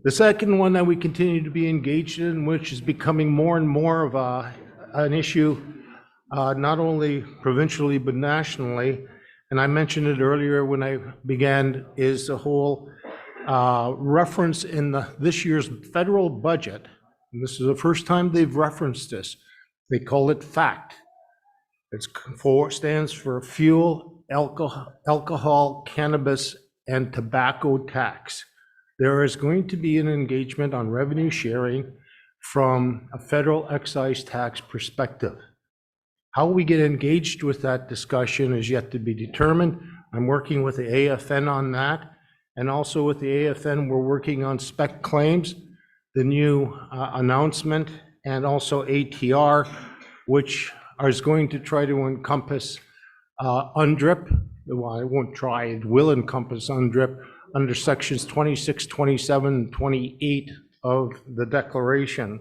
The second one that we continue to be engaged in, which is becoming more and more of an issue, not only provincially but nationally, and I mentioned it earlier when I began, is the whole reference in this year's federal budget, and this is the first time they've referenced this. They call it FACT. It stands for Fuel, Alcohol, Cannabis, and Tobacco Tax. There is going to be an engagement on revenue sharing from a federal excise tax perspective. How we get engaged with that discussion is yet to be determined. I'm working with the AFN on that, and also with the AFN, we're working on spec claims, the new announcement, and also ATR, which is going to try to encompass UNDRIP. Well, I won't try, it will encompass UNDRIP under sections 26, 27, and 28 of the declaration.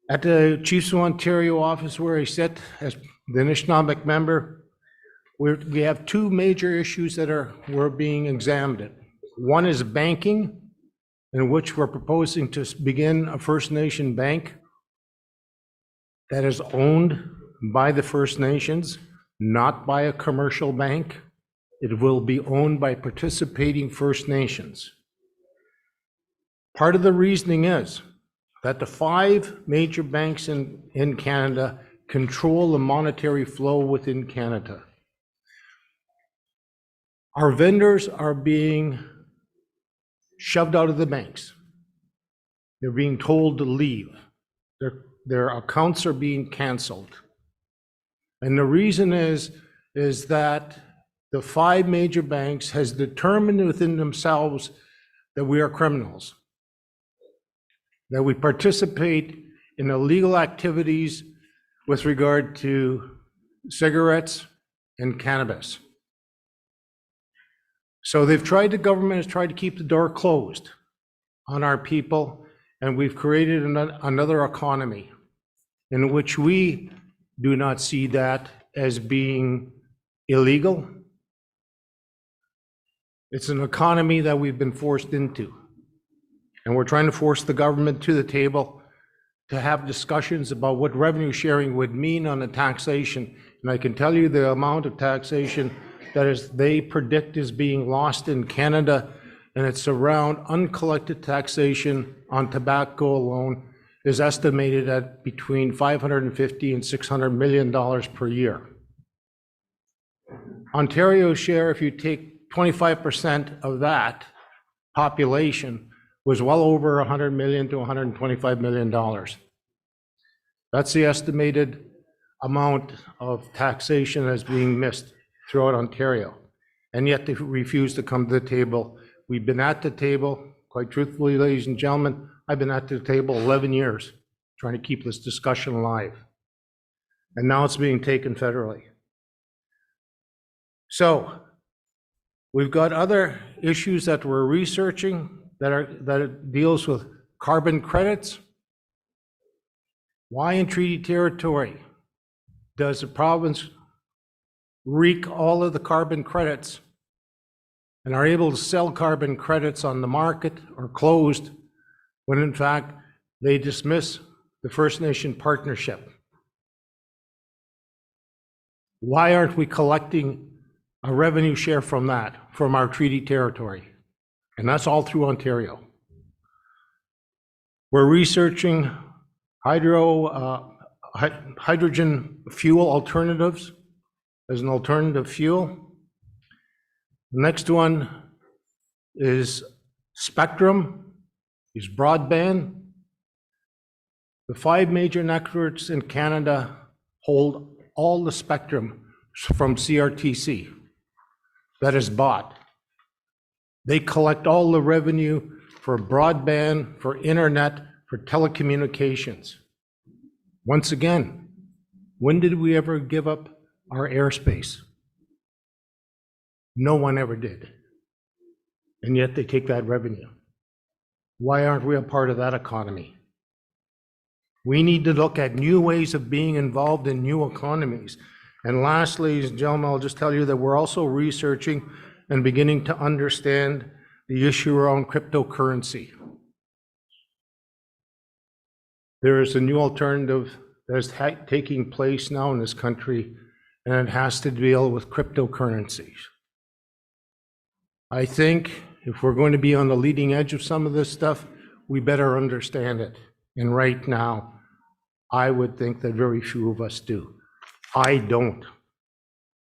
At the Chiefs of Ontario office where I sit as the Anishinabek member, we have two major issues that were being examined. One is banking, in which we're proposing to begin a First Nation bank that is owned by the First Nations, not by a commercial bank. It will be owned by participating First Nations. Part of the reasoning is that the 5 major banks in Canada control the monetary flow within Canada. Our vendors are being shoved out of the banks. They're being told to leave. Their accounts are being canceled. And the reason is that the 5 major banks has determined within themselves that we are criminals, that we participate in illegal activities with regard to cigarettes and cannabis. So the government has tried to keep the door closed on our people, and we've created another economy in which we do not see that as being illegal. It's an economy that we've been forced into. And we're trying to force the government to the table to have discussions about what revenue sharing would mean on the taxation. And I can tell you the amount of taxation that they predict is being lost in Canada, and it's around uncollected taxation on tobacco alone is estimated at between $550 and $600 million per year. Ontario's share, if you take 25% of that population, was well over $100 million to $125 million. That's the estimated amount of taxation that's being missed throughout Ontario. And yet they refuse to come to the table. We've been at the table, quite truthfully, ladies and gentlemen, I've been at the table 11 years trying to keep this discussion alive. And now it's being taken federally. So we've got other issues that we're researching that deals with carbon credits. Why in treaty territory does the province wreak all of the carbon credits and are able to sell carbon credits on the market or closed when in fact they dismiss the First Nation partnership? Why aren't we collecting a revenue share from that, from our treaty territory? And that's all through Ontario. We're researching hydrogen fuel alternatives as an alternative fuel. The next one is spectrum, is broadband. The 5 major networks in Canada hold all the spectrum from CRTC that is bought. They collect all the revenue for broadband, for internet, for telecommunications. Once again, when did we ever give up our airspace? No one ever did. And yet they take that revenue. Why aren't we a part of that economy? We need to look at new ways of being involved in new economies. And lastly, ladies and gentlemen, I'll just tell you that we're also researching and beginning to understand the issue around cryptocurrency. There is a new alternative that is taking place now in this country, and it has to deal with cryptocurrencies. I think if we're going to be on the leading edge of some of this stuff, we better understand it. And right now, I would think that very few of us do. I don't.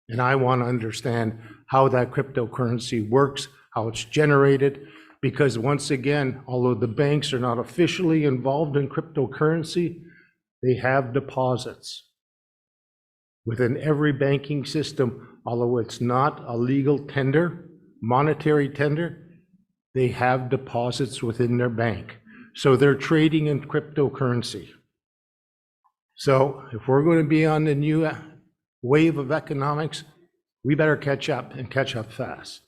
And I want to understand how that cryptocurrency works, how it's generated, because once again, although the banks are not officially involved in cryptocurrency, they have deposits within every banking system. Although it's not a legal tender, monetary tender, they have deposits within their bank. So they're trading in cryptocurrency. So if we're going to be on the new wave of economics, we better catch up and catch up fast.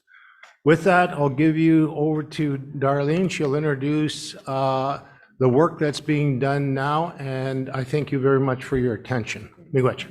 With that, I'll give you over to Darlene. She'll introduce the work that's being done now, and I thank you very much for your attention. Miigwech.